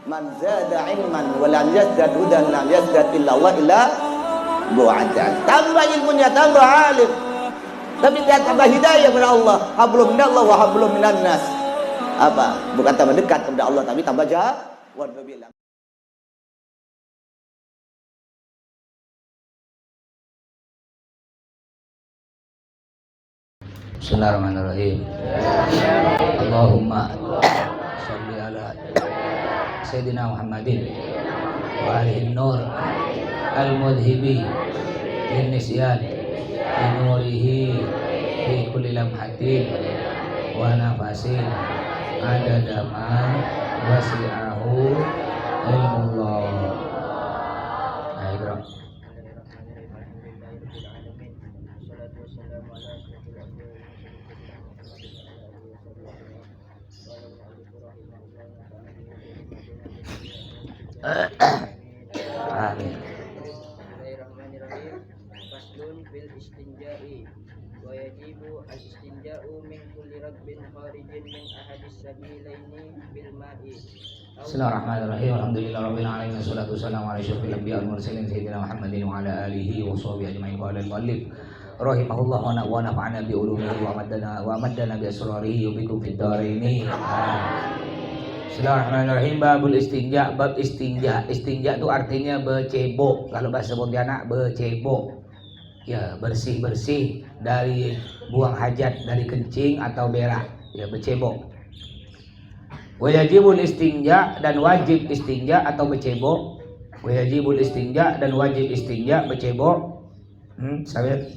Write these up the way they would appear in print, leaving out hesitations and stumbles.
Man zada ilman wa lam yazdad hudan lam yazdad illa Allah illa bu'adan. Tambah ilmunya, tambah alim, tapi dia tambah hidayah kepada Allah. Hablum minallah wa hablum minan nas. Apa? Bukan tambah dekat kepada Allah, tapi tambah jauh. Wallahualam. Bismillahirrahmanirrahim. Allahumma sholli ala Sayyidina Muhammadin wa alihi nur al-mudhibi lin-nisyan binurihi fi kulli lamhatin wa nafasin adada ma wasi'ahu ilmullah. Ayo. Amin. Bismillahirrahmanirrahim. Faslun fil istinja'i wa yajibu al-istinja'u min kulli rabbin kharijin min ahadis sabilaini bil ma'i. Bismillahirrahmanirrahim. Alhamdulillahirabbil alamin. Wassalatu wassalamu ala asyrofil anbiya'i wal mursalin sayyidina Muhammadin wa ala alihi wa sahbihi ajma'in. Qala al-muallif rahimahullah wa nafa'ana bi ulumihi wa maddana bi asrarihi wa bikum fid dharain. Bismillahirrahmanirrahim. Babul istinja. Bab istinja. Istinja itu artinya becebok. Kalau bahasa Pontianak becebok. Ya, bersih-bersih dari buang hajat, dari kencing atau berak. Ya, becebok. Wajibul istinja, dan wajib istinja atau becebok. Wajibul istinja dan wajib istinja becebok. Sabit.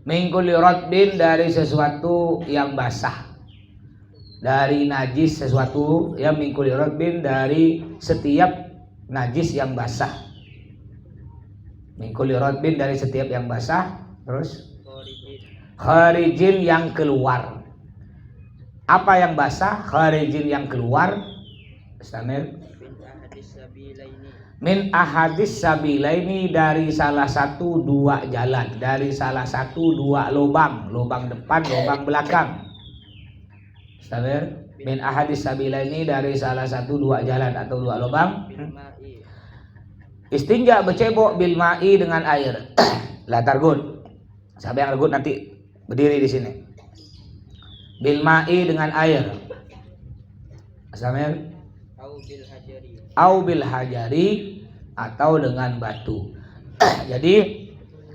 Min kulli ratbin, dari sesuatu yang basah. Dari najis sesuatu yang min kulli ratbin, dari setiap najis yang basah. Min kulli ratbin, dari setiap yang basah. Terus kharijin, yang keluar. Apa yang basah? Kharijin, yang keluar. Istamil. Min ahadis sabilaini, dari salah satu dua jalan, dari salah satu dua lubang, lubang depan, lubang belakang. Istamil. Min ahadis sabilaini, dari salah satu dua jalan atau dua lubang. Istinja becebok bil ma'i, dengan air. Lah targun. Siapa yang regut nanti berdiri di sini. Bil ma'i, dengan air. Istamil. Au bil hajari, atau dengan batu. Jadi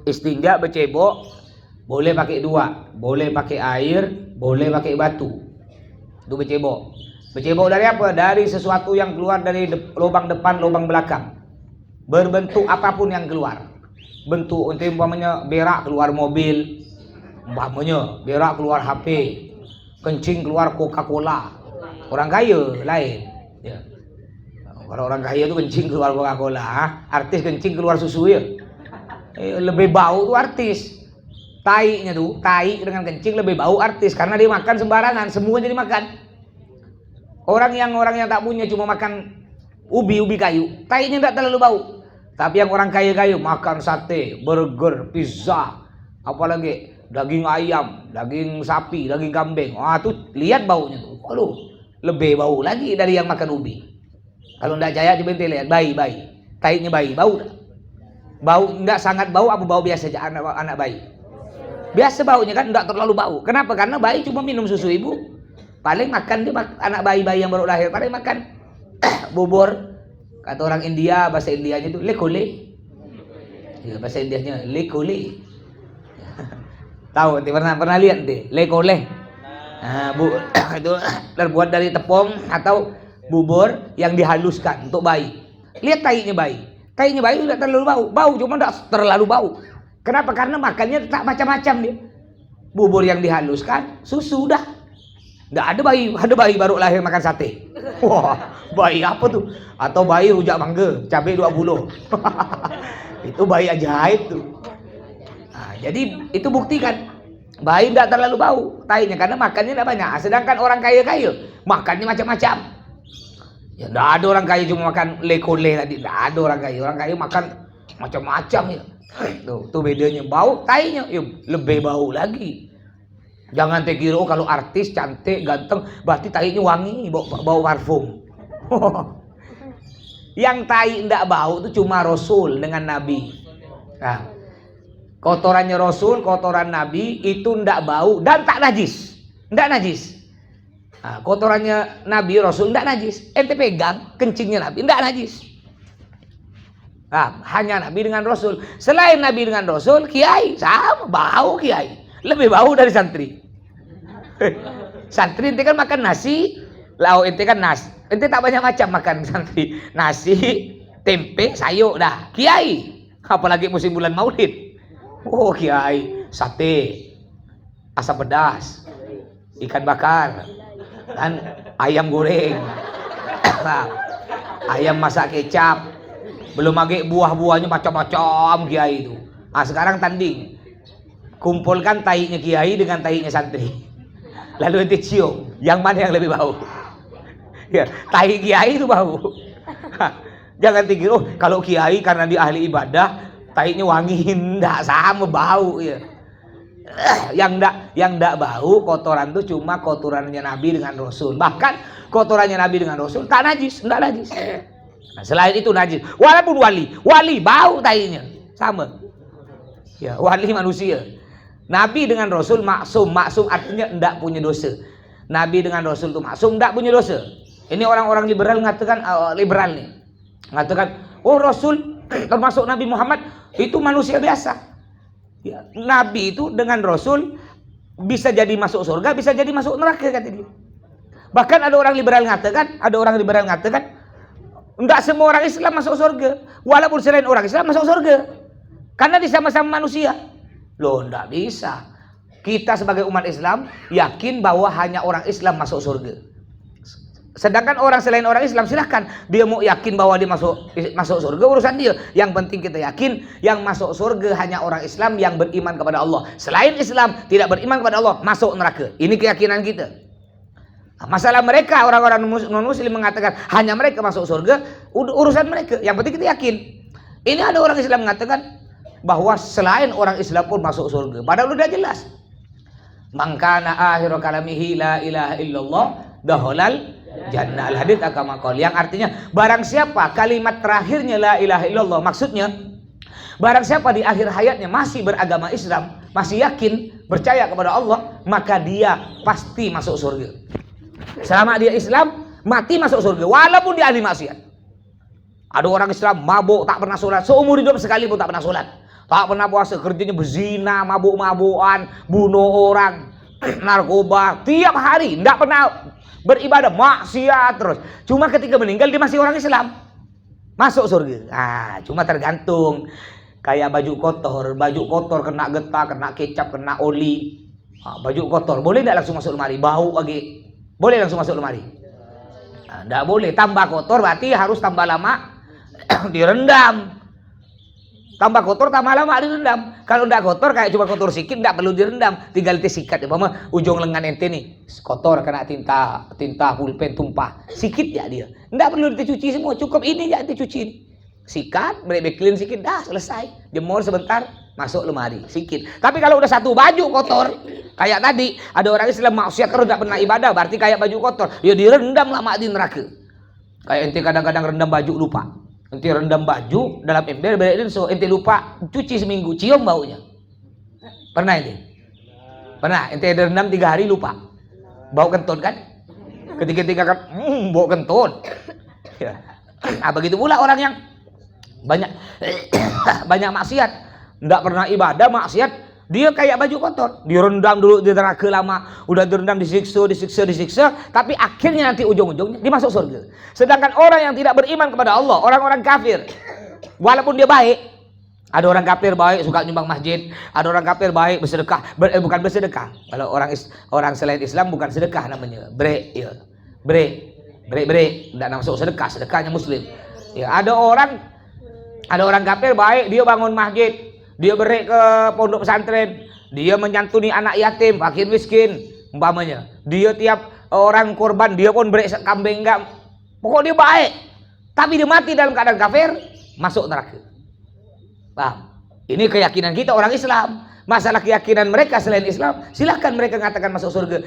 istinja becebok boleh pakai dua, boleh pakai air, boleh pakai batu. Itu becebok. Becebok dari apa? Dari sesuatu yang keluar dari lubang depan, lubang belakang. Berbentuk apapun yang keluar. Bentuk umpamanya berak keluar mobil, umpamanya berak keluar HP, kencing keluar Coca-Cola. Orang kaya lain. Ya. Kalau orang kaya itu kencing keluar Coca-Cola, artis kencing keluar susu ya. Lebih bau tuh artis. Tainya tuh, tai dengan kencing lebih bau artis karena dia makan sembarangan, semua jadi makan. Orang yang tak punya cuma makan ubi kayu, tainya tidak terlalu bau. Tapi yang orang kaya makan sate, burger, pizza, apalagi daging ayam, daging sapi, daging kambing. Wah tuh lihat baunya tuh. Aduh, lebih bau lagi dari yang makan ubi. Kalau enggak jaya coba ente lihat bayi. Tainya bayi bau enggak? Bau enggak sangat bau, apa bau biasa aja anak bayi? Biasa baunya kan, enggak terlalu bau. Kenapa? Karena bayi cuma minum susu ibu. Paling makan dia anak bayi yang baru lahir paling makan bubur. Kata orang India, bahasa Indianya itu lekole. Ya, bahasa Indianya lekole. Tahu nanti pernah lihat nanti lekole. Nah, itu terbuat dari tepung atau bubur yang dihaluskan untuk bayi. Lihat tainya bayi. Tainya bayi tidak terlalu bau. Bau cuma tidak terlalu bau. Kenapa? Karena makannya tak macam-macam dia. Bubur yang dihaluskan, susu udah. Tidak ada bayi baru lahir makan sate. Wah, bayi apa tuh? Atau bayi rujak mangga, cabai 20. Itu bayi ajaib tuh. Nah, jadi itu buktikan bayi tidak terlalu bau tainya karena makannya tidak banyak. Sedangkan orang kaya makannya macam-macam. Ya tidak ada orang kaya cuma makan lekole tadi. Tidak ada orang kaya makan macam-macam ya. Tuh bedanya bau tainya ya, lebih bau lagi. Jangan kira kalau artis cantik, ganteng, berarti tainya wangi, bau parfum. Yang tai ndak bau itu cuma Rasul dengan Nabi. Nah, kotorannya Rasul, kotoran Nabi itu ndak bau dan tak najis. Ndak najis. Nah, kotorannya Nabi Rasul ndak najis. Ente pegang kencingnya Nabi ndak najis. Nah, hanya Nabi dengan Rasul. Selain Nabi dengan Rasul, kiai sama bau kiai. Lebih bau dari santri. Santri ente kan makan nasi, lau ente kan nasi. Ente tak banyak macam makan santri. Nasi, tempe, sayur dah. Kiai, apalagi musim bulan Maulid. Oh, kiai, sate, asam pedas, ikan bakar, dan ayam goreng. Ayam masak kecap. Belum lagi buah-buahnya macam-macam kiai itu. Ah, sekarang tanding. Kumpulkan tainya kiai dengan tainya santri. Lalu ente cium, yang mana yang lebih bau? Ya, tai kiai itu bau. Jangan pikir, oh kalau kiai karena dia ahli ibadah, tainya wangi, enggak sama bau ya. Yang enggak bau kotoran itu cuma kotorannya Nabi dengan Rasul. Bahkan kotorannya Nabi dengan Rasul tak najis, enggak najis. Nah, selain itu najis. Walaupun wali bau tainya sama. Ya, wali manusia. Nabi dengan Rasul maksum artinya enggak punya dosa. Nabi dengan Rasul itu maksum, enggak punya dosa. Ini orang-orang liberal mengatakan, liberal nih, mengatakan, oh Rasul termasuk Nabi Muhammad itu manusia biasa. Ya, Nabi itu dengan Rasul bisa jadi masuk surga, bisa jadi masuk neraka kata dia. Bahkan ada orang liberal mengatakan, enggak semua orang Islam masuk surga, walaupun selain orang Islam masuk surga, karena dia sama-sama manusia. Loh, enggak bisa. Kita sebagai umat Islam yakin bahwa hanya orang Islam masuk surga. Sedangkan orang selain orang Islam silahkan dia mau yakin bahwa dia masuk surga, urusan dia. Yang penting kita yakin yang masuk surga hanya orang Islam yang beriman kepada Allah. Selain Islam tidak beriman kepada Allah masuk neraka. Ini keyakinan kita. Nah, masalah mereka orang-orang non muslim mengatakan hanya mereka masuk surga, urusan mereka. Yang penting kita yakin. Ini ada orang Islam mengatakan bahwa selain orang Islam pun masuk surga. Padahal udah jelas. Mangkana akhiru kalamihi la ilaha illallah daholal jannah. Al-hadits agama qol, yang artinya barang siapa kalimat terakhirnya la ilaha illallah, maksudnya barang siapa di akhir hayatnya masih beragama Islam, masih yakin percaya kepada Allah, maka dia pasti masuk surga. Selama dia Islam, mati masuk surga walaupun dia ahli maksiat. Ada orang Islam mabuk tak pernah sholat, seumur hidup sekali pun tak pernah sholat, tak pernah puasa, kerjanya berzina, mabuk-mabukan, bunuh orang, narkoba tiap hari, tidak pernah beribadah, maksiat terus. Cuma ketika meninggal dia masih orang Islam, masuk surga. Ah, cuma tergantung. Kayak baju kotor kena getah, kena kecap, kena oli. Baju kotor boleh tidak langsung masuk lemari? Bau lagi, boleh langsung masuk lemari? Tidak boleh. Tambah kotor berarti harus tambah lama direndam. Tambah kotor tambah lama direndam. Kalau tidak kotor kayak cuma kotor sedikit, tidak perlu direndam, tinggal disikat. Umpama ujung lengan ente nih kotor kena tinta pulpen tumpah sedikit ya dia, tidak perlu dicuci semua, cukup ini ya dicuci, sikat, clean sedikit, dah selesai, jemur sebentar, masuk lemari sedikit. Tapi kalau udah satu baju kotor kayak tadi, ada orang Islam maksiat terus tidak pernah ibadah, berarti kayak baju kotor, ya direndam lama di neraka. Kayak ente kadang-kadang rendam baju lupa, ente rendam baju dalam ember, so ente lupa cuci seminggu, cium baunya. Pernah ente? Pernah ente rendam 3 hari lupa, bau kentut kan? Ketika kan, bau kentut. Ya. Nah, begitu pula orang yang banyak maksiat, tidak pernah ibadah, maksiat, dia kayak baju kotor, direndam dulu di neraka lama, udah direndam, disiksa, tapi akhirnya nanti ujung-ujungnya dia masuk surga. Sedangkan orang yang tidak beriman kepada Allah, orang-orang kafir, walaupun dia baik, ada orang kafir baik suka nyumbang masjid, ada orang kafir baik bersedekah, bukan bersedekah. Kalau orang selain Islam bukan sedekah namanya, bre, tidak masuk sedekah, sedekahnya Muslim. Ya, ada orang kafir baik, dia bangun masjid, dia beri ke pondok pesantren, dia menyantuni anak yatim, fakir miskin, umpamanya. Dia tiap orang korban, dia pun beri kambing, enggak. Pokoknya dia baik. Tapi dia mati dalam keadaan kafir, masuk neraka. Paham? Ini keyakinan kita orang Islam. Masalah keyakinan mereka selain Islam, silahkan mereka mengatakan masuk surga.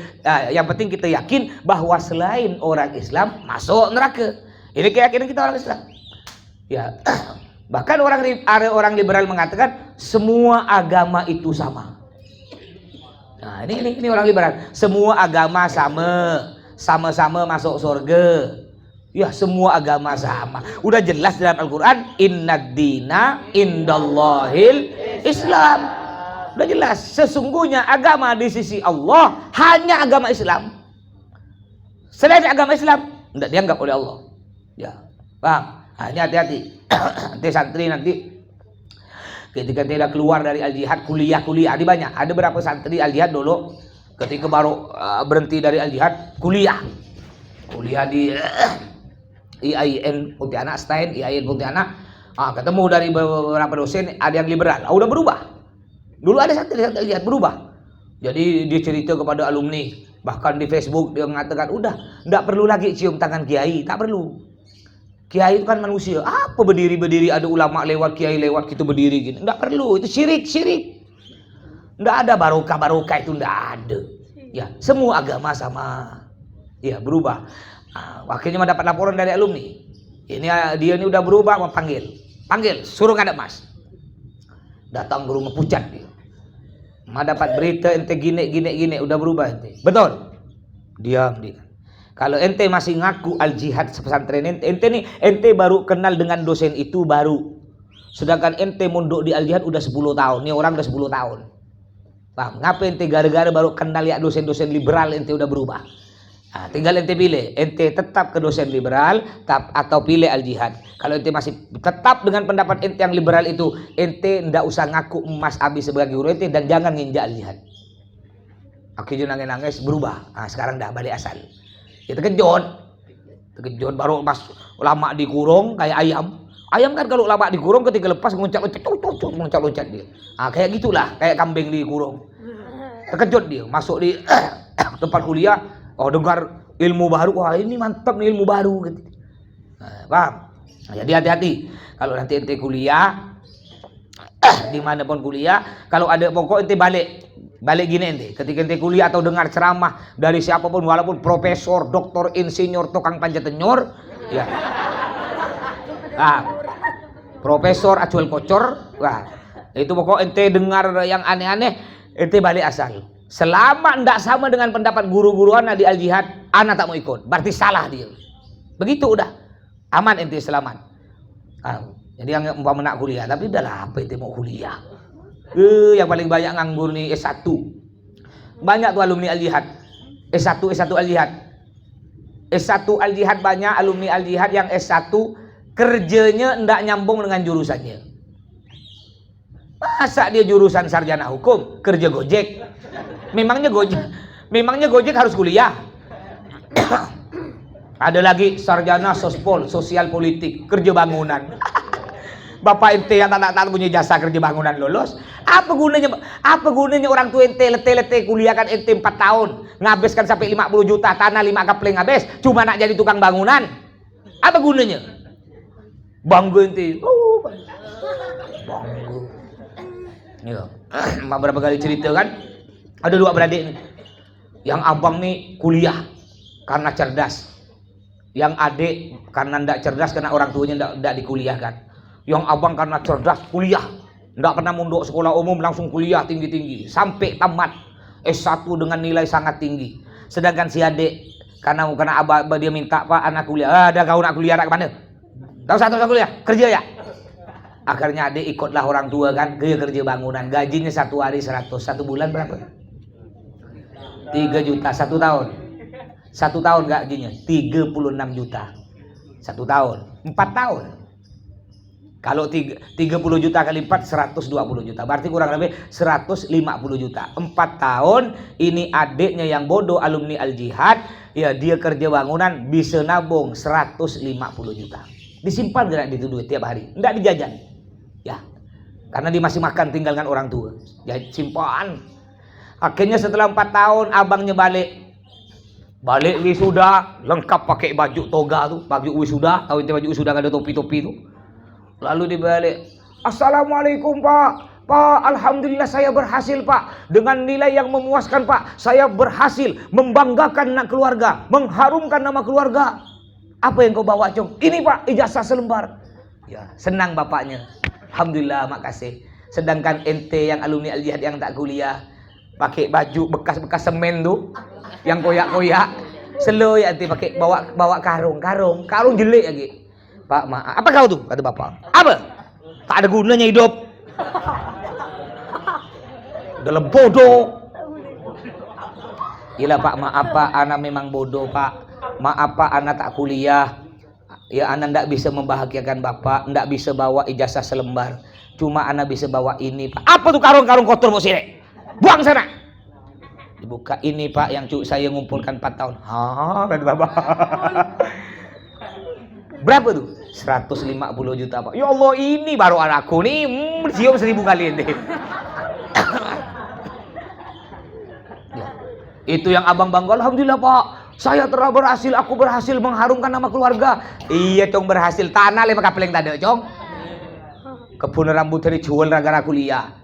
Yang penting kita yakin bahwa selain orang Islam masuk neraka. Ini keyakinan kita orang Islam. Ya, bahkan orang liberal mengatakan semua agama itu sama. Nah, ini orang liberal. Semua agama sama-sama masuk surga. Ya, semua agama sama. Udah jelas dalam Al-Quran, innad dina indallahil Islam. Udah jelas, sesungguhnya agama di sisi Allah hanya agama Islam. Selain agama Islam tidak dianggap oleh Allah. Ya, paham? Hanya hati-hati. Nanti santri nanti ketika tidak keluar dari al-jihad, kuliah di banyak. Ada berapa santri al-jihad dulu ketika baru berhenti dari al-jihad, kuliah di IAIN Pontianak, Stein, IAIN Pontianak. Ketemu dari beberapa dosen, ada yang liberal. Udah berubah. Dulu ada santri al-jihad berubah. Jadi dia cerita kepada alumni, bahkan di Facebook dia mengatakan, udah enggak perlu lagi cium tangan kiai, tak perlu. Kiai itu kan manusia. Apa berdiri ada ulama lewat, kiai lewat, kita berdiri gini. Enggak perlu, itu syirik. Enggak ada barokah itu, enggak ada. Ya, semua agama sama. Ya, berubah. Akhirnya mendapat laporan dari alumni. Dia ini udah berubah, mau panggil, suruh ngadep Mas. Datang ke rumah, pucat dia. Dapat berita ente gini, udah berubah ente. Betul. Diam dia. Kalau ente masih ngaku al-jihad pesantren ente baru kenal dengan dosen itu baru. Sedangkan ente mondok di al-jihad udah 10 tahun. Nih orang udah 10 tahun. Paham? Ngapa ente gara-gara baru kenal ya dosen-dosen liberal ente udah berubah? Tinggal ente pilih, ente tetap ke dosen liberal atau pilih al-jihad. Kalau ente masih tetap dengan pendapat ente yang liberal itu, ente ndak usah ngaku Mas Abi sebagai guru ente dan jangan nginjak al-jihad. Akhirnya nangis berubah. Sekarang dah balik asal. Ya terkejut baru pas lama dikurung kayak ayam. Ayam kan kalau lama dikurung ketika lepas loncat dia. Kayak gitulah, kayak kambing dikurung. Terkejut dia, masuk di tempat kuliah. Dengar ilmu baru, wah ini mantap nih ilmu baru gitu. Paham? Jadi hati-hati kalau nanti ente kuliah dimanapun kuliah, kalau ada pokok ente balik gini ente. Ketika ente kuliah atau dengar ceramah dari siapapun, walaupun profesor, doktor, insinyur, tukang panjat tenyor, ya. Profesor acuel kocor, wah itu pokok ente dengar yang aneh-aneh, ente balik asal. Selama tidak sama dengan pendapat guru-guru anak di al-jihad, anak tak mau ikut. Berarti salah dia. Begitu udah. Aman ente selamat. Jadi yang umpama nak kuliah, tapi udahlah apa ente mau kuliah. Yang paling banyak nganggur nih S1. Banyak tuh alumni al-jihad. S1 al-jihad. S1 al-jihad banyak alumni al-jihad yang S1 kerjanya tidak nyambung dengan jurusannya. Masa dia jurusan sarjana hukum, kerja Gojek. Memangnya Gojek harus kuliah. Ada lagi sarjana sospol, sosial politik, kerja bangunan. Bapak ente yang tak punya jasa kerja bangunan lolos. Apa gunanya orang tua ente letih kuliahkan ente 4 tahun, ngabiskan sampai 50 juta tanah 5 kapleng habis, cuma nak jadi tukang bangunan. Apa gunanya? Bangga ente. Bangga. Ya. Beberapa kali cerita kan. Ada 2 beradik nih. Yang abang nih kuliah karena cerdas. Yang adik karena ndak cerdas karena orang tuanya ndak dikuliahkan. Yang abang karena cerdas kuliah. Ndak pernah mondok sekolah umum, langsung kuliah tinggi-tinggi sampai tamat S1 dengan nilai sangat tinggi. Sedangkan si adik karena abah dia minta, "Pak, anak kuliah." Ada kau nak kuliah nak ke mana? Tahu satu kuliah, kerja ya. Akhirnya adik ikutlah orang tua kan, kerja bangunan. Gajinya 1 hari 100, 1 bulan berapa? 3 juta 1 tahun. 1 tahun gajinya 36 juta. 1 tahun. 4 tahun. Kalau 30 juta kali 4 120 juta. Berarti kurang lebih 150 juta. 4 tahun ini adiknya yang bodoh alumni al-jihad, ya dia kerja bangunan bisa nabung 150 juta. Disimpan gak itu duit tiap hari? Enggak dijajan. Ya. Karena dia masih makan tinggal dengan orang tua. Ya simpan. Akhirnya setelah 4 tahun abangnya balik wisuda, lengkap pakai baju toga tuh, baju wisuda, tahu itu baju wisuda ada topi-topi tuh. Lalu dibalik, "Assalamualaikum Pak, Pak, alhamdulillah saya berhasil Pak. Dengan nilai yang memuaskan Pak. Saya berhasil membanggakan anak keluarga. Mengharumkan nama keluarga. Apa yang kau bawa Cong? Ini Pak, ijazah selembar. Ya, senang bapaknya. Alhamdulillah, makasih. Sedangkan ente yang alumni Al-Jihad yang tak kuliah, pakai baju bekas-bekas semen tuh, yang koyak-koyak. Selo ya ente pakai bawa karung jelek lagi. Pak, maaf. Apa kau tuh? Kata bapak. Apa? Tak ada gunanya hidup. Dalam bodoh. Gila Pak, maaf Pak, anak memang bodoh Pak. Maaf Pak, anak tak kuliah. Ya anak ndak bisa membahagiakan bapak, ndak bisa bawa ijazah selembar. Cuma anak bisa bawa ini Pak. Apa tuh karung-karung kotor mau sini? Buang sana. Dibuka ini Pak, yang saya ngumpulkan 4 tahun. Hah, kata bapak. Berapa tuh? 150 juta Pak. Ya Allah, ini baru anakku nih, cium 1000 kali ini. Itu yang abang bangga, alhamdulillah Pak, saya telah berhasil, aku berhasil mengharumkan nama keluarga. Iya Cong, berhasil. Tanah 5 kapling tadi Cong. Kebun rambut dari jual gara-gara kuliah.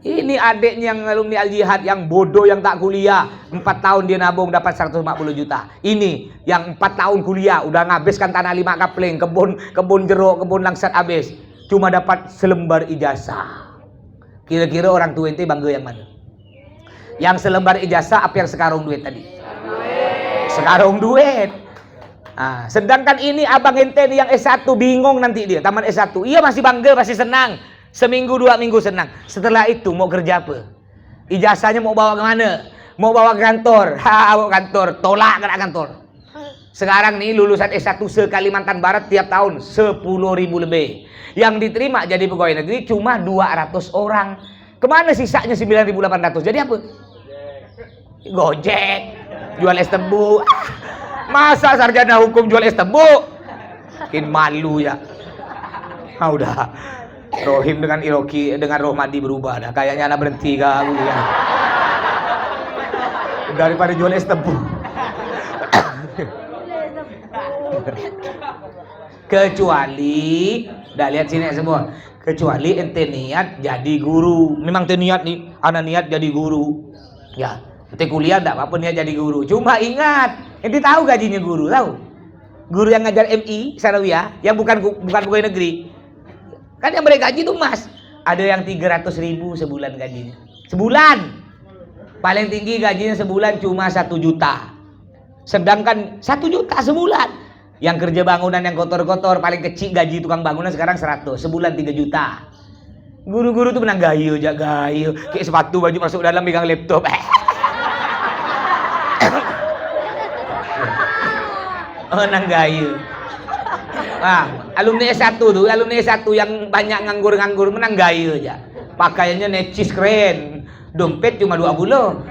Ini adiknya yang alumni Al-Jihad, yang bodoh, yang tak kuliah. 4 tahun dia nabung dapat 150 juta. Ini yang 4 tahun kuliah udah ngabiskan tanah 5 kapling, kebun jeruk, kebun langsat habis. Cuma dapat selembar ijazah. Kira-kira orang tua ente bangga yang mana? Yang selembar ijazah apa yang sekarung duit tadi? Sekarung duit. Nah, sedangkan ini abang ente yang S1 bingung nanti dia taman S1. Iya masih bangga, masih senang. Seminggu 2 minggu senang. Setelah itu mau kerja apa? Ijazahnya mau bawa ke mana? Mau bawa ke kantor. Bawa kantor, tolak ke kantor. Sekarang nih lulusan S1 se-Kalimantan Barat tiap tahun 10.000 lebih. Yang diterima jadi pegawai negeri cuma 200 orang. Kemana sisanya 9.800? Jadi apa? Gojek, jual es tebu. Masa sarjana hukum jual es tebu? Makin malu ya. Ah udah. Rohim dengan Iroki dengan Rohmadi berubah dah. Kayaknya anak berhenti kali ya. Daripada jual es tebu. Kecuali, dah lihat sini semua. Kecuali ente niat jadi guru. Memang ente niat nih, anak niat jadi guru. Ya, ente kuliah enggak apa-apa niat jadi guru. Cuma ingat, ente tahu gajinya guru, tahu? Guru yang ngajar MI, Sanawiyah, yang bukan pegawai negeri. Kan yang mereka gaji itu Mas. Ada yang 300.000 sebulan gajinya. Sebulan. Paling tinggi gajinya sebulan cuma 1 juta. Sedangkan 1 juta sebulan. Yang kerja bangunan yang kotor-kotor paling kecil gaji tukang bangunan sekarang 100, sebulan 3 juta. Guru-guru tuh menang gayo aja, gayo. Kayak sepatu baju masuk dalam pegang laptop. Menang gayo. Nah, alumni S1 tuh, alumni S1 yang banyak nganggur-nganggur menang gayo aja. Pakaiannya necis keren. Dompet cuma 20.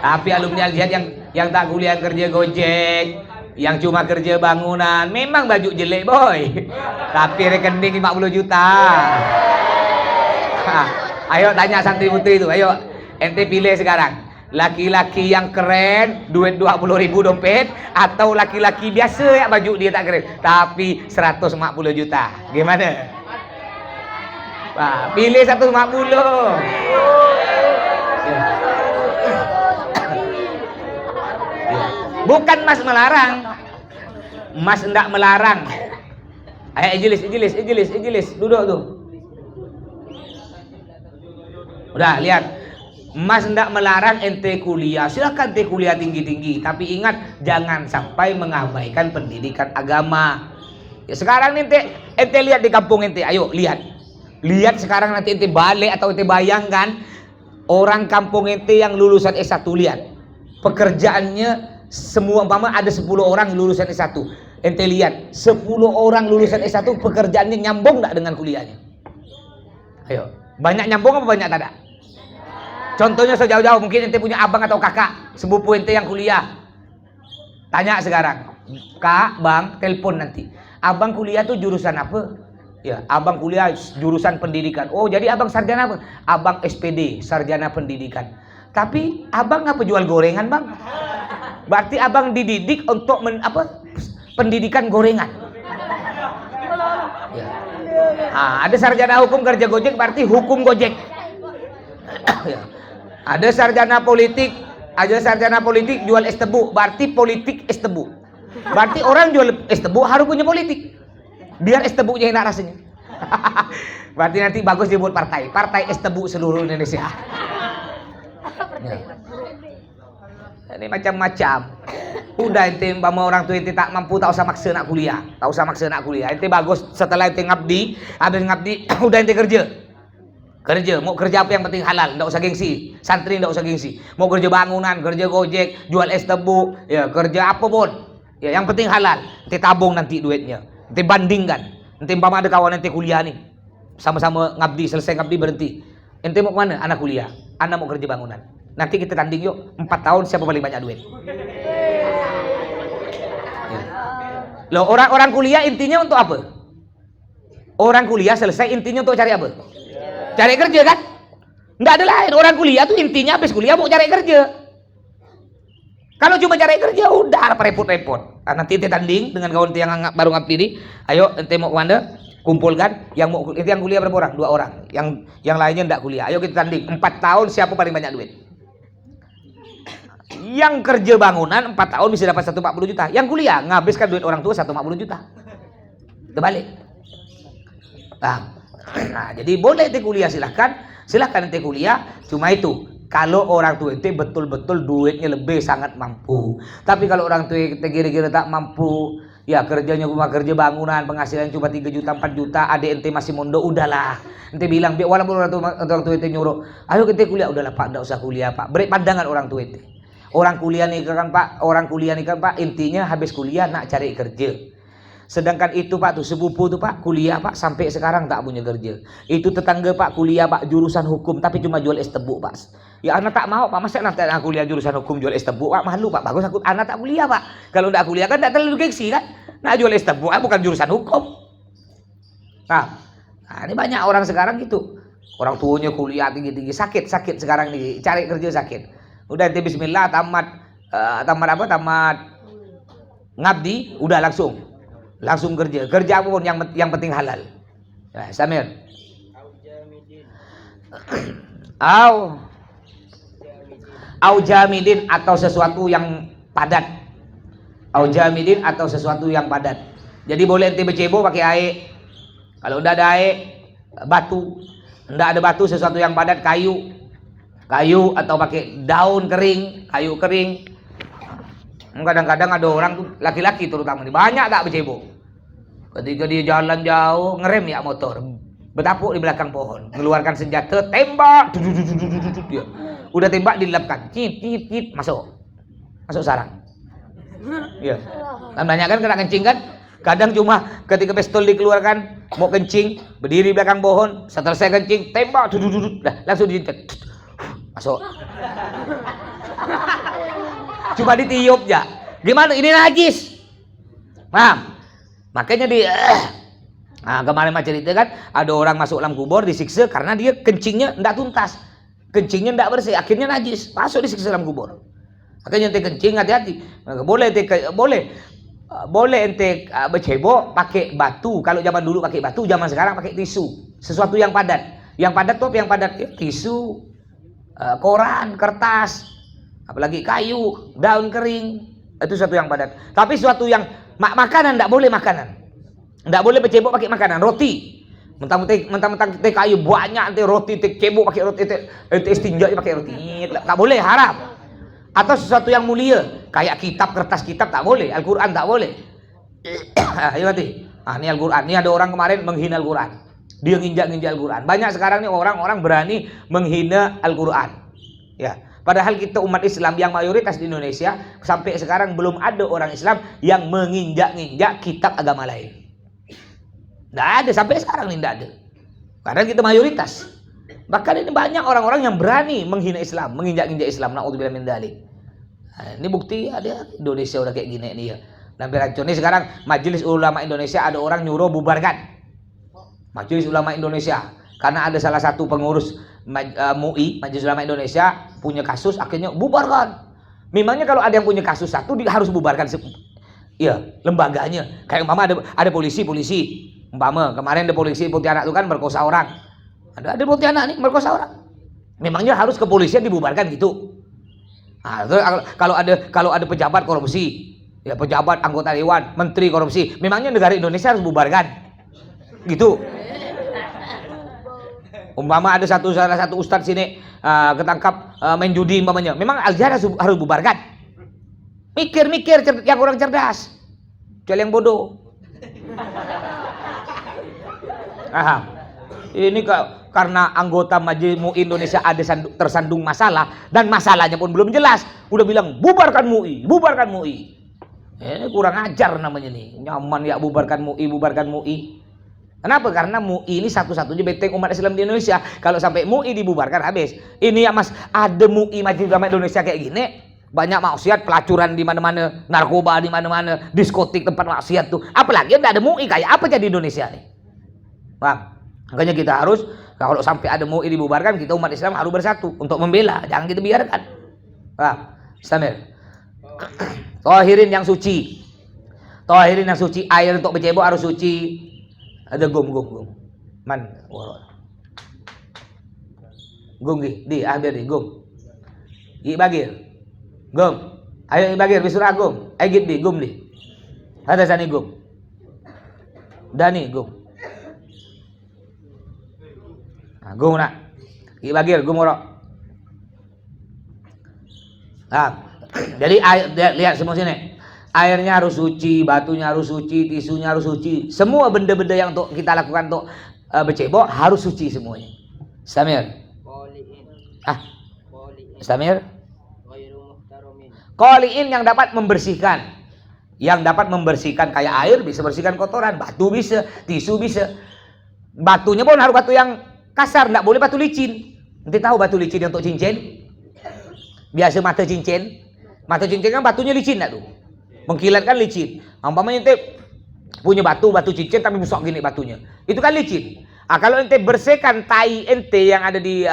Tapi alumni Al-Jihad yang tak kuliah kerja Gojek, yang cuma kerja bangunan, memang baju jelek boy, tapi rekening 50 juta. Ayo tanya santri putri itu, ayo ente pilih sekarang, laki-laki yang keren duit 20.000 dompet, atau laki-laki biasa ya baju dia tak keren tapi 150 juta. Gimana? Wah, pilih 150. Bukan Mas melarang. Mas enggak melarang. Ayo ijilis. Duduk tuh. Udah, lihat. Mas enggak melarang ente kuliah. Silakan ente kuliah tinggi-tinggi, tapi ingat jangan sampai mengabaikan pendidikan agama. Ya, sekarang nih ente lihat di kampung ente. Ayo lihat. Lihat sekarang nanti ente balik atau ente bayangkan orang kampung ente yang lulusan S1, lihat. Pekerjaannya semua umpama ada 10 orang lulusan S1. Ente lihat 10 orang lulusan S1 pekerjaannya nyambung enggak dengan kuliahnya? Ayo, banyak nyambung apa banyak tak ada? Contohnya sejauh-jauh, mungkin ente punya abang atau kakak sepupu ente yang kuliah. Tanya sekarang, Kak, Bang, telepon nanti. Abang kuliah tuh jurusan apa? Ya, abang kuliah jurusan pendidikan. Oh, jadi abang sarjana apa? Abang SPD, sarjana pendidikan. Tapi abang ngapa jual gorengan, Bang? Berarti abang dididik untuk pendidikan gorengan. Ya. Ada sarjana hukum kerja Gojek berarti hukum Gojek. Ada sarjana politik jual es tebu berarti politik es tebu. Berarti orang jual es tebu harus punya politik. Biar es tebunya enak rasanya. Berarti nanti bagus dibuat partai es tebu seluruh Indonesia. Ya. Ini macam-macam. Udah ente sama orang tua ente tak mampu, tak usah maksa nak kuliah. Ente bagus setelah ente ngabdi, habis ngabdi udah ente kerja. Mau kerja apa yang penting halal, enggak usah gengsi. Santri enggak usah gengsi. Mau kerja bangunan, kerja Gojek, jual es tebu, ya kerja apa pun. Ya yang penting halal. Ente tabung nanti duitnya. Ente bandingkan. Ente umpama ada kawan ente kuliah nih. Sama-sama ngabdi, selesai ngabdi berhenti. Ente mau kemana? Anak kuliah. Anak mau kerja bangunan. Nanti kita tanding yuk, 4 tahun siapa paling banyak duit. Ya. Loh, orang kuliah intinya untuk apa? Orang kuliah selesai intinya untuk cari apa? Cari kerja kan? Nggak ada lain. Orang kuliah tuh intinya habis kuliah mau cari kerja. Kalau cuma cari kerja udah repot-repot. Nah, nanti ente tanding dengan kawan ente yang baru ngabdi ini. Ayo ente mau kemana? Kumpulkan yang kuliah berapa orang? 2 orang. Yang lainnya enggak kuliah. Ayo kita tanding 4 tahun siapa paling banyak duit. Yang kerja bangunan 4 tahun bisa dapat 140 juta. Yang kuliah ngabiskan duit orang tua 140 juta. Terbalik. Nah, jadi boleh ente kuliah silahkan ente kuliah. Cuma itu kalau orang tua ente betul-betul duitnya lebih sangat mampu. Tapi kalau orang tua ente kira-kira tak mampu, ya kerjanya cuma kerja bangunan, penghasilan cuma 3 juta 4 juta, adik ente masih mondok, udahlah. Ente bilang walaupun orang tua ente nyuruh, ayo ente kuliah, udahlah Pak, enggak usah kuliah Pak. Beri pandangan orang tua ente. Orang kuliah nih kan Pak, intinya habis kuliah nak cari kerja. Sedangkan itu Pak tuh sepupu tuh Pak kuliah Pak sampai sekarang tak punya kerja. Itu tetangga Pak kuliah Pak jurusan hukum tapi cuma jual es tebu Pak. Ya anak tak mau Pak, masa nanti anak kuliah jurusan hukum jual es tebu Pak, malu Pak. Bagus aku anak tak kuliah Pak. Kalau enggak kuliah kan enggak terlalu gengsi kan. Nah jual es tebu bukan jurusan hukum. Nah, ini banyak orang sekarang gitu. Orang tuanya kuliah tinggi-tinggi sakit sekarang nih cari kerja sakit. Udah ente bismillah tamat ngabdi udah langsung kerja apapun yang penting halal. Ya, Samir. Au jamidin atau sesuatu yang padat. Jadi boleh ente becebo pakai air. Kalau udah ada air, batu. Enggak ada batu, sesuatu yang padat, kayu atau pakai daun kering, kayu kering. Kadang-kadang ada orang tuh laki-laki terutama nih banyak tak becebo. Ketika dia jalan jauh ngerem ya motor, bertapuk di belakang pohon, mengeluarkan senjata, tembak, dia udah tembak dilapkan, cit masuk sarang. Ya, kan banyak kan kena kencing kan? Kadang cuma ketika pistol dikeluarkan mau kencing, berdiri di belakang pohon, setelah saya kencing, tembak, langsung dijitet. Masuk. Cuma ditiup ya. Gimana? Ini najis. Paham? Makanya kemarin macam cerita kan ada orang masuk dalam kubur disiksa karena dia kencingnya enggak tuntas. Kencingnya enggak bersih, akhirnya najis. Masuk disiksa dalam kubur. Makanya ente kencing hati-hati. Boleh ente becebo pakai batu. Kalau zaman dulu pakai batu, zaman sekarang pakai tisu. Sesuatu yang padat. Yang padat tuh apa yang padat? Ya, tisu. Koran, kertas, apalagi kayu, daun kering, itu sesuatu yang padat. Tapi sesuatu yang makanan enggak boleh enggak boleh becebok pakai makanan, roti. Mentang-mentang kayu banyak nanti roti cebok pakai roti, istinja pakai roti, enggak boleh, haram. Atau sesuatu yang mulia, kayak kertas kitab tak boleh, Al-Qur'an tak boleh. Ayo nanti. Ini Al-Qur'an. Ini ada orang kemarin menghina Al-Qur'an. Dia nginjak Al-Qur'an. Banyak sekarang nih orang-orang berani menghina Al-Qur'an. Ya, padahal kita umat Islam yang mayoritas di Indonesia sampai sekarang belum ada orang Islam yang menginjak-injak kitab agama lain. Nggak ada sampai sekarang ini, nggak ada. Karena kita mayoritas. Bahkan ini banyak orang-orang yang berani menghina Islam, menginjak-injak Islam. Na'udzubillah min dzalik. Nah, ini bukti ada Indonesia udah kayak gini nih ya. Hampir hancur. Nih sekarang Majelis Ulama Indonesia ada orang nyuruh bubarkan. Majelis Ulama Indonesia karena ada salah satu pengurus MUI, Majelis Ulama Indonesia punya kasus, akhirnya bubarkan. Memangnya kalau ada yang punya kasus satu dia harus bubarkan ya lembaganya. Kayak umpama ada polisi Umpama kemarin ada polisi Pontianak itu kan merkosa orang. Ada Pontianak nih merkosa orang. Memangnya harus kepolisian dibubarkan gitu. Nah, kalau ada pejabat korupsi, ya pejabat anggota dewan, menteri korupsi, memangnya negara Indonesia harus bubarkan? Gitu. Umpama ada salah satu ustadz sini ketangkap main judi umpamanya, memang Al-Azhar harus bubarkan? Mikir yang kurang cerdas, kecuali yang bodoh. Ini karena anggota Majelis MUI Indonesia ada tersandung masalah dan masalahnya pun belum jelas, udah bilang bubarkan MUI. Ini kurang ajar namanya nih. Nyaman ya bubarkan MUI. Kenapa? Karena MUI ini satu-satunya benteng umat Islam di Indonesia. Kalau sampai MUI dibubarkan habis. Ini ya Mas, ada MUI Majelis Ulama Indonesia kayak gini, banyak maksiat, pelacuran di mana-mana, narkoba di mana-mana, diskotik tempat maksiat tuh. Apalagi udah ada MUI, kayak apa jadi Indonesia nih? Bang, makanya kita harus, kalau sampai ada MUI dibubarkan, kita umat Islam harus bersatu untuk membela, jangan kita biarkan. Bang, Samir. Tohirin yang suci. Air untuk bercebok harus suci. Ada gum. Man, gum di biar di gum. Bagir. Gum. Ayo bagir bisurah gum. Ayo di gum di. Ada sana gum. Dani gum. Gum nak. Bagir gum orok. Jadi lihat semua sini. Airnya harus suci, batunya harus suci, tisunya harus suci. Semua benda-benda yang untuk kita lakukan untuk bercebok harus suci semuanya. Samir. Samir. Qoli'in yang dapat membersihkan. Yang dapat membersihkan kayak air bisa bersihkan kotoran, batu bisa, tisu bisa. Batunya pun harus batu yang kasar, enggak boleh batu licin. Nanti tahu batu licin untuk cincin? Biasa mata cincin. Mata cincin kan batunya licin enggak tuh? Mengkilat kan licin. Umpamanya ente punya batu cincin tapi busuk gini batunya. Itu kan licin. Kalau ente bersihkan tai ente yang ada di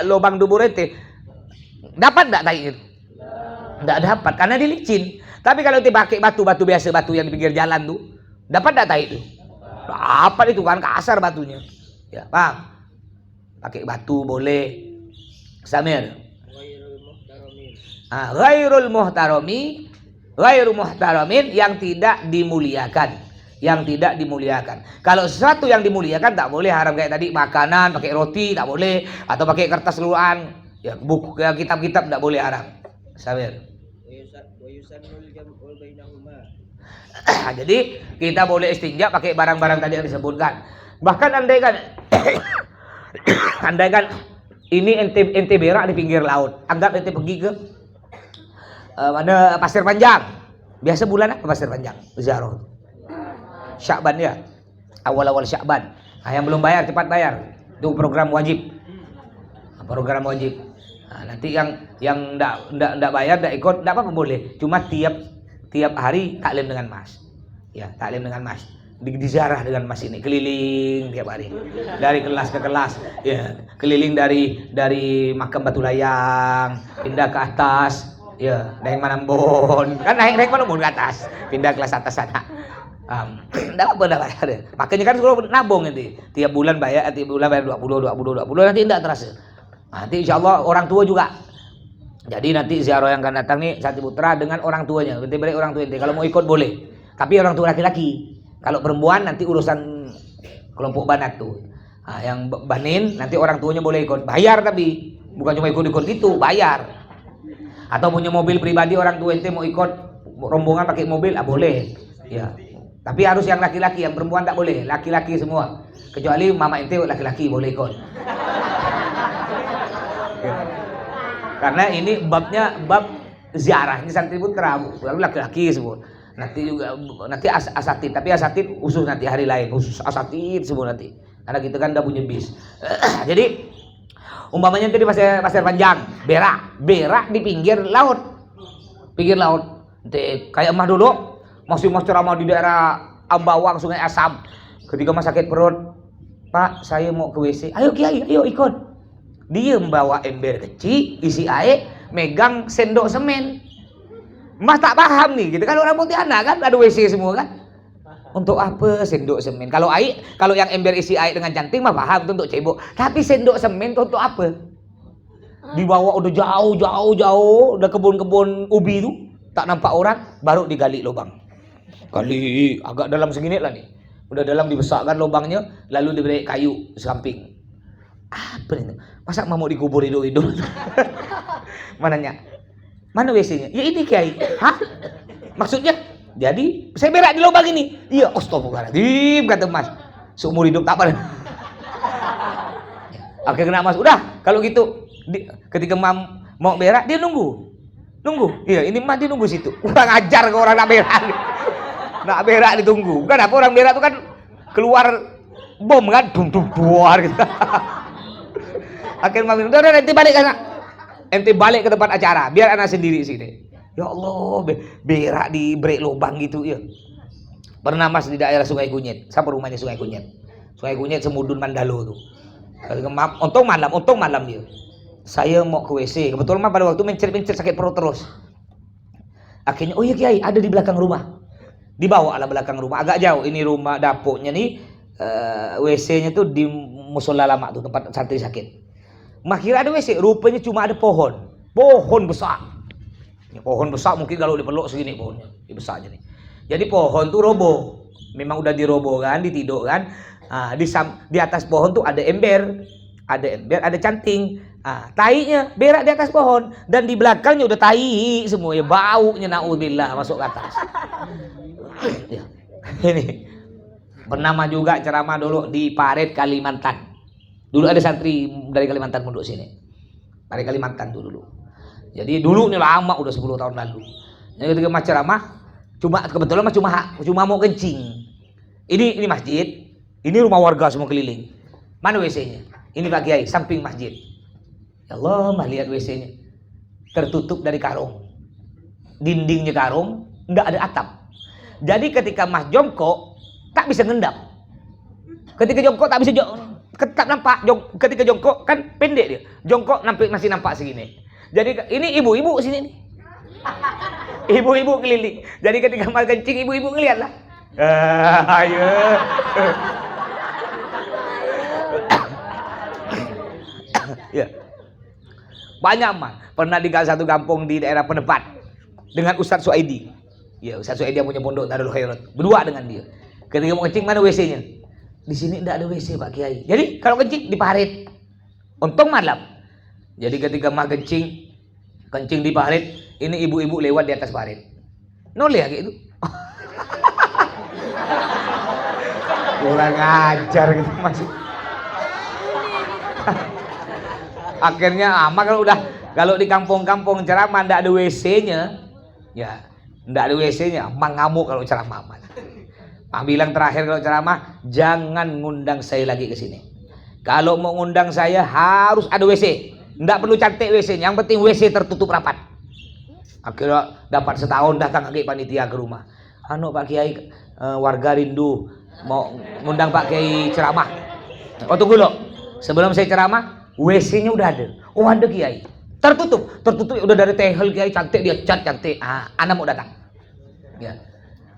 lubang dubur ente, dapat enggak tai itu? Enggak dapat karena dia licin. Tapi kalau ente pakai batu biasa, batu yang di pinggir jalan tuh, dapat enggak tai itu? Dapat, itu kan kasar batunya. Ya, paham? Pakai batu boleh. Samir. Ghairul muhtaramin yang tidak dimuliakan. Kalau sesuatu yang dimuliakan tak boleh, haram kayak tadi makanan pakai roti tak boleh, atau pakai kertas luruan, ya buku kitab-kitab tak boleh, haram. Sabir. Jadi kita boleh istinja pakai barang-barang tadi yang disebutkan. Bahkan andaikan ini ente berak di pinggir laut, anggap ente pergi ke mana Pasir Panjang. Biasa bulan apa Pasir Panjang? Ziarah. Syakban ya. Awal-awal Syakban. Yang belum bayar cepat bayar. Itu program wajib. Nanti yang enggak bayar, enggak ikut, enggak apa-apa boleh. Cuma tiap hari taklim dengan Mas. Ya, taklim dengan Mas. Diziarah dengan Mas ini, keliling tiap hari. Dari kelas ke kelas. Ya, keliling dari makam Batu Layang, pindah ke atas. Ya, naik Manambon. Kan naik Manambon ke atas. Pindah kelas atas sana. Enggak apa bayar deh. Makanya kan suruh nabung nanti. Tiap bulan bayar 20 nanti enggak terasa. Nanti insyaallah orang tua juga. Jadi nanti ziarah yang akan datang nih Sati Putra dengan orang tuanya. Nanti balik orang tua nanti. Kalau mau ikut boleh. Tapi orang tua laki-laki. Kalau perempuan nanti urusan kelompok banat tuh. Yang banin nanti orang tuanya boleh ikut. Bayar tapi bukan cuma ikut-ikut gitu, bayar. Atau punya mobil pribadi orang tua ente mau ikut rombongan pakai mobil, boleh. Ya. Tapi harus yang laki-laki, yang perempuan tak boleh. Laki-laki semua. Kecuali mama ente laki-laki boleh ikut. Ya. Karena ini bab ziarahnya Santri Putra, laki-laki semua. Nanti asatid, tapi asatid khusus nanti hari lain, khusus asatid semua nanti. Karena kita kan udah punya bis. Jadi umpamanya tadi Pasir Panjang, berak di pinggir laut. Nanti kayak emak dulu, masih ceramah di daerah Ambawang, Sungai Asam. Ketika mas sakit perut, Pak, saya mau ke WC. Ayo Kiai, ayo ikut. Dia membawa ember kecil, isi air, megang sendok semen. Mas tak paham nih, gitu kan orang Pontianak kan ada WC semua kan. Untuk apa sendok semen? Kalau yang ember isi air dengan cantik mah paham itu untuk cebok. Tapi sendok semen itu untuk apa? Dibawa udah jauh, udah kebun-kebun ubi itu tak nampak orang, baru digali lubang. Kali agak dalam segini lah nih. Udah dalam dibesarkan lubangnya, lalu diberi kayu samping. Apa ini? Masa mau dikubur hidup-hidup? Mananya? Mana WC-nya? Ya ini Kiai. Hah? Maksudnya? Jadi saya berak di lubang ini. Iya, astagfirullahaladzim kata Mas. Seumur hidup tak pernah. Oke kena Mas. Udah kalau gitu ketika mau berak dia nunggu. Iya ini Mas dia nunggu situ. Kurang ajar ke orang nak berak. Nak berak ditunggu. Kan apa orang berak itu kan keluar bom kan, buar gitu. Akhirnya udah nanti balik ke sana. Ente balik ke tempat acara, biar anak sendiri sini. Ya Allah, berak di break lubang gitu ya. Pernah Mas di daerah Sungai Kunyit. Siapa rumahnya Sungai Kunyit? Sungai Kunyit Semudun Mandalo tuh. Untung malam dia. Saya mau ke WC. Kebetulan pada waktu mencet sakit perut terus. Akhirnya, oh iya Kiai, ada di belakang rumah. Dibawa lah belakang rumah, agak jauh. Ini rumah dapurnya nih, WC-nya tuh di musola lama tuh tempat santri sakit. Kira ada WC, rupanya cuma ada pohon besar. Ya, pohon besar mungkin kalau dipeluk segini pohonnya, besar aja nih. Jadi pohon tuh roboh, memang udah dirobohkan, ditidukkan. Di atas pohon tuh ada ember, ada canting. Tainya berak di atas pohon dan di belakangnya udah tai semua ya, baunya naudzubillah masuk ke atas. Ya. Ini bernama juga ceramah dulu di Parit Kalimantan. Dulu ada santri dari Kalimantan pondok sini. Parit Kalimantan tuh dulu. Jadi dulu ini lama udah 10 tahun lalu. Jadi ketika mas ceramah kebetulan cuma mau kencing. Ini masjid, ini rumah warga semua keliling. Mana WC-nya? Ini Pak Kiai, samping masjid. Ya Allah, mah lihat WC-nya. Tertutup dari karung. Dindingnya karung, enggak ada atap. Jadi ketika Mas jongkok tak bisa ngendap. Ketika jongkok tak bisa tak nampak. Ketika jongkok kan pendek dia. Jongkok masih nampak segini. Jadi ini ibu-ibu sini nih. Ibu-ibu keliling. Jadi ketika Mas kencing ibu-ibu ngeliat lah. Ayo. Ya. Banyak Mas. Pernah di satu kampung di daerah Penepat dengan Ustadz Suaidi. Ya, Ustadz Suaidi yang punya pondok Darul Khairat. Berdua dengan dia. Ketika mau kencing mana WC-nya? Di sini enggak ada WC Pak Kiai. Jadi kalau kencing di parit. Untung malam. Jadi ketika mah kencing di parit, ini ibu-ibu lewat di atas parit. Noleh gitu. Kurang ajar gitu masih. Akhirnya kalau di kampung-kampung ceramah ndak ada WC-nya, ya ndak ada WC-nya, emang ngamuk kalau ceramah. Pak bilang terakhir kalau ceramah, jangan ngundang saya lagi ke sini. Kalau mau ngundang saya harus ada WC. Nggak perlu cantik WC-nya, yang penting WC tertutup rapat. Akhirnya dapat setahun datang lagi panitia ke rumah. Pak Kiai, warga rindu mau ngundang Pak Kiai ceramah. Oh tunggu loh, sebelum saya ceramah, WC-nya udah ada. Oh ada Kiai, tertutup udah dari tehel Kiai cantik, dia cat cantik. Anak mau datang. Ya.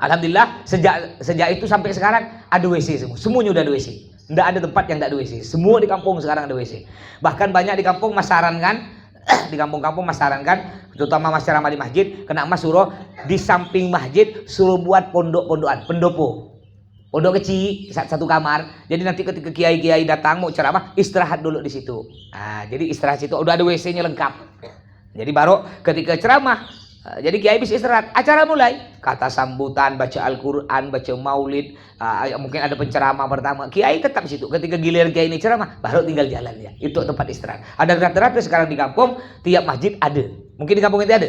Alhamdulillah sejak itu sampai sekarang ada WC semua. Semuanya udah ada WC. Nggak ada tempat yang nggak ada WC. Semua di kampung sekarang ada WC. Bahkan banyak di kampung mas sarankan, di kampung-kampung mas sarankan, terutama mas ceramah di masjid, kena mas suruh di samping masjid suruh buat pondok-pondokan, pendopo, pondok kecil satu kamar. Jadi nanti ketika kiai-kiai datang mau ceramah istirahat dulu di situ. Jadi istirahat situ udah ada WC-nya lengkap. Jadi baru ketika ceramah. Jadi kiai bisa istirahat, acara mulai, kata sambutan, baca Al-Quran, baca maulid, mungkin ada penceramah pertama, kiai tetap situ. Ketika giliran kiai ini ceramah, baru tinggal jalan ya. Itu tempat istirahat. Ada rata-rata sekarang di kampung, tiap masjid ada. Mungkin di kampung itu ada.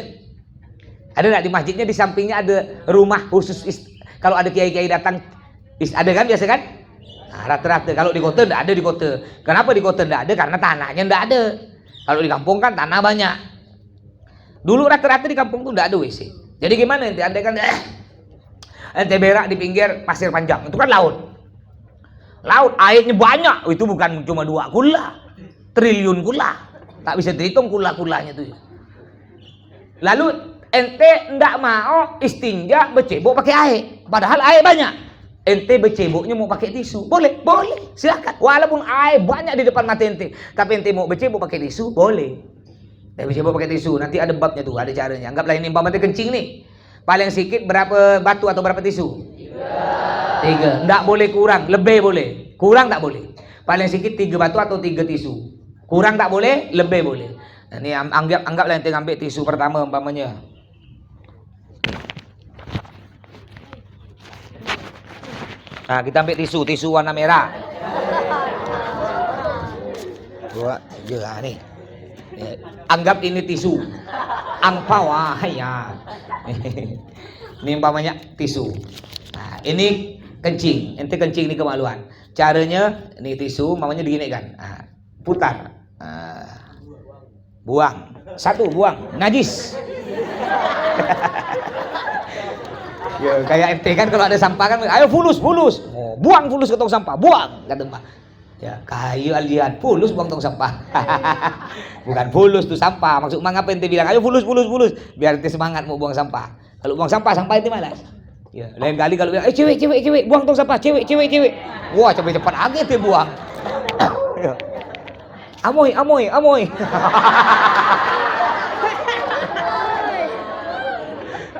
Ada nggak di masjidnya di sampingnya ada rumah khusus kalau ada kiai-kiai datang, ada kan biasa kan? Rata-rata kalau di kota nggak ada di kota. Kenapa di kota nggak ada? Karena tanahnya nggak ada. Kalau di kampung kan tanah banyak. Dulu rata-rata di kampung tuh nggak ada WC. Jadi gimana nanti? Andai kan ente berak di pinggir pasir panjang, itu kan laut. Laut airnya banyak. Itu bukan cuma 2 kula, triliun kula. Tak bisa dihitung kula-kulanya tuh. Lalu ente ndak mau istinja becebok pakai air, padahal air banyak. ente berceboknya mau pakai tisu, boleh, boleh, silakan. Walaupun air banyak di depan mata ente, tapi ente mau bercebok pakai tisu, boleh. Tapi bercebok pakai tisu, nanti ada babnya tuh, ada caranya. Anggaplah ini umpamanya kencing nih, paling sedikit berapa batu atau berapa tisu? 3. Nggak boleh kurang, lebih boleh. Kurang tak boleh. Paling sedikit 3 batu atau 3 tisu. Kurang tak boleh, lebih boleh. Nah, ini anggaplah ente ngambil tisu pertama umpamanya. Nah, kita ambil tisu warna merah. Buat je nih. Anggap ini tisu. Angpau ya. Ini umpamanya tisu. Nah, ini kencing. Ente kencing ini kemaluan. Caranya ini tisu umpamanya begini kan. Nah, putar. Nah, buang. 1 buang. Najis. Ya, kayak ente kan kalau ada sampah kan, ayo fulus. Oh, buang fulus ke tong sampah, buang kata Mbak. Ya, kayu alian fulus buang tong sampah. Bukan fulus tuh sampah. Maksud ngapa ente bilang ayo fulus, biar ente semangat mau buang sampah. Kalau buang sampah ente malas. Ya, lain kali kalau bilang, cewek, buang tong sampah, cewek. Wah, cepat aja ente buang. Ya. Amoy.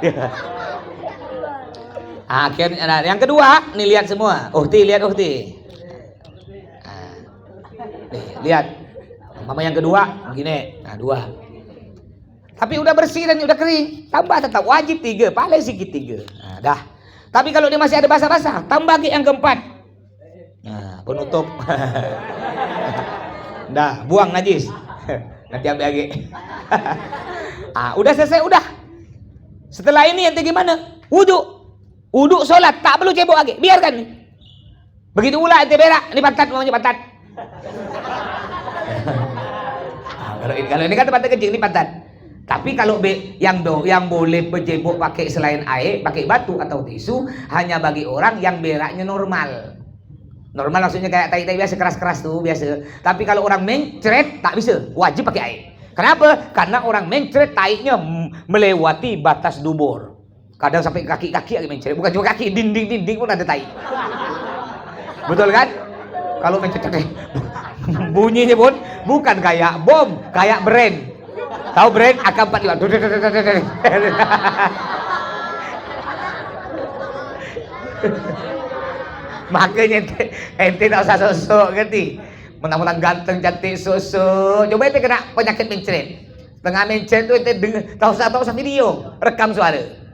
Ya. Akhirnya, nah, yang kedua, nih lihat semua. Lihat. Nah, nih, lihat. Mama yang kedua, begini. Nah, 2. Tapi udah bersih dan udah kering. Tambah tetap wajib 3, paling sedikit 3. Nah, dah. Tapi kalau dia masih ada basah-basah, tambah lagi yang keempat. Nah, penutup. Dah, buang najis. Nanti ambil lagi. Udah selesai, udah. Setelah ini ente gimana? Wuduk sholat, tak perlu cebok lagi, biarkan nih. Begitu pula ente berak, ini pantat maunya pantat. Kalau ini kan tempat kencing, ini pantat. Tapi kalau yang boleh bercebok pakai selain air, pakai batu atau tisu, hanya bagi orang yang beraknya normal. Normal maksudnya kayak tai biasa, keras-keras tuh biasa. Tapi kalau orang mencret tak bisa, wajib pakai air. Kenapa? Karena orang mencret taiknya melewati batas dubur. Kadang sampai kaki-kaki lagi mencret, bukan cuma kaki, dinding pun ada tai. Betul kan? Kalau mencret bunyinya pun bukan kayak bom, kayak brand. Tahu brand AK-45? Makanya ente tak usah sosok ngerti. Mentang-mentang ganteng cantik sosok. Coba ente kena penyakit mencret. Tengah mencret tuh ente tak usah video, rekam suara.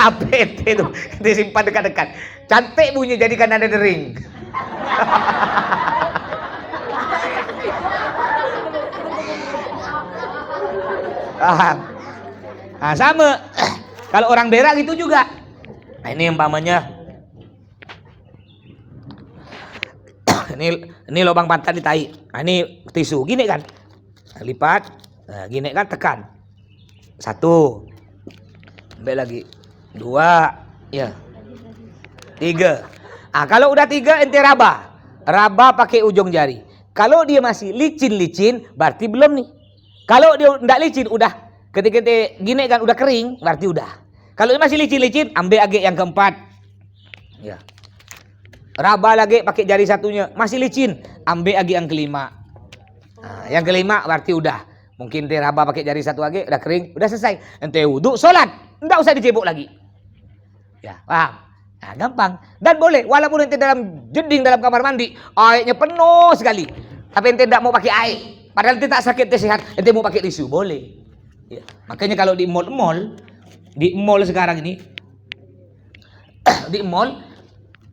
HP ente tuh disimpan dekat-dekat. Cantik bunyi jadikan ada dering. Nah, sama. Kalau orang berak itu juga. Nah, ini umpamanya ini lubang pantat di tai. Nah, ini tisu gini kan. Nah, lipat. Nah, gini kan tekan. 1. Ambil lagi. 2. Ya. 3. Kalau udah 3 ente raba. Raba pakai ujung jari. Kalau dia masih licin-licin berarti belum nih. Kalau dia enggak licin udah. Ketika ente gini kan udah kering berarti udah. Kalau dia masih licin-licin ambil lagi yang keempat. Ya. Raba lagi pakai jari satunya, masih licin, ambil lagi yang kelima. Nah, yang kelima berarti udah. Mungkin dia raba pakai jari satu lagi, udah kering, udah selesai. Ente wudhu, sholat, enggak usah dicebok lagi. Ya, paham? Nah, gampang. Dan boleh, walaupun ente dalam jeding dalam kamar mandi, airnya penuh sekali. Tapi ente enggak mau pakai air. Padahal ente tak sakit, ente sehat, ente mau pakai tisu, boleh. Ya. Makanya kalau di mall sekarang ini, di mall,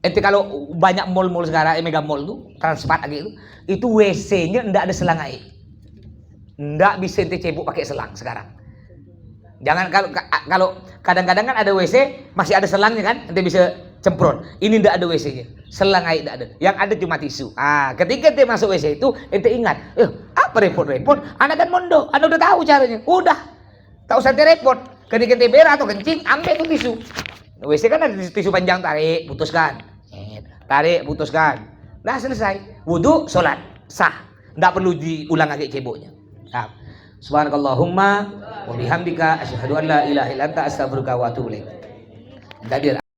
ente kalau banyak mall sekarang, mega mall tuh, Transmart itu WC-nya enggak ada selang air. Enggak bisa ente cebok pakai selang sekarang. Jangan kalau kadang-kadang kan ada WC masih ada selangnya kan, ente bisa cemprot. Ini enggak ada WC-nya. Selang air enggak ada. Yang ada cuma tisu. Ketika ente masuk WC itu, ente ingat, apa repot-repot? Anak kan mondok, Anda udah tahu caranya. Udah. Tak usah ente repot. Ketika ente berak atau kencing, ambil itu tisu. WC kan ada tisu panjang, tarik, putuskan. Tarik, putuskan. Nah, selesai. Wudu, sholat, sah. Tidak perlu diulang lagi ceboknya. Nah, subhanakallahumma wa bihamdika asyhadu an la ilaha illa anta astaghfiruka wa atubu ilaik.